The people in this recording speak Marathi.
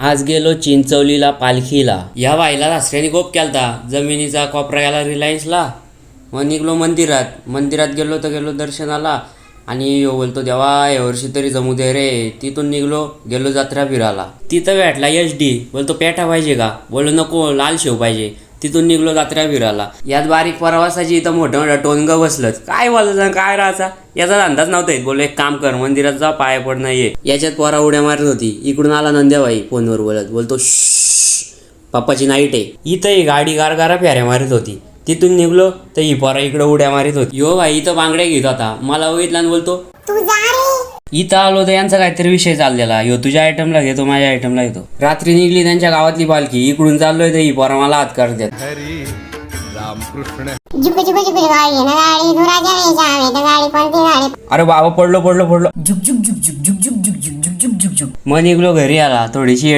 आज गेलो चिंचवलीला पालखीला. या बाईला सासऱ्याने गोप केलता जमिनीचा कोपरा गेला रिलायन्सला. मग निघलो मंदिरात गेलो दर्शनाला. आणि यो बोलतो देवा यावर्षी तरी जमू दे रे. तिथून गेलो जत्रा फिरायला. तिथं भेटला HD. बोलतो पेठा पाहिजे का? बोललो नको, लाल शेव पाहिजे. तिथून निघलो जत्रा फिरायला. यात बारीक प्रवासाची इथं मोठं टोनग बसलंच. काय बोलायचं काय राहायचा याचा अंदाज नव्हता येत. बोललो एक काम कर, मंदिरात जा, पाया पडणं ये. याच्यात पोरा उड्या मारत होती. इकडून आला नंद्याबाई फोनवर बोलत. बोलतो पप्पाची नाईट आहे. इथं ही गाडी गारगारा फेऱ्या मारत होती. तिथून निघलो तर ही पोरा इकडे उड्या मारित होती. यो भाई इथं बांगड्या घेत होता. मला बघितला आणि बोलतो इथं आलो तर यांचा काहीतरी विषय चाललेला. यो तुझ्या आयटमला घेतो, माझ्या आयटमला घेतो. रात्री निघली त्यांच्या गावातली पालखी. इकडून चाललोय तर ही पोरा मला हात करतात. अरे बाबा पडलो. झुक झुक झुक झुक झुक झुक झुक झुक झुक झुक झुक झुक. मग निघलो घरी आला. थोडीशी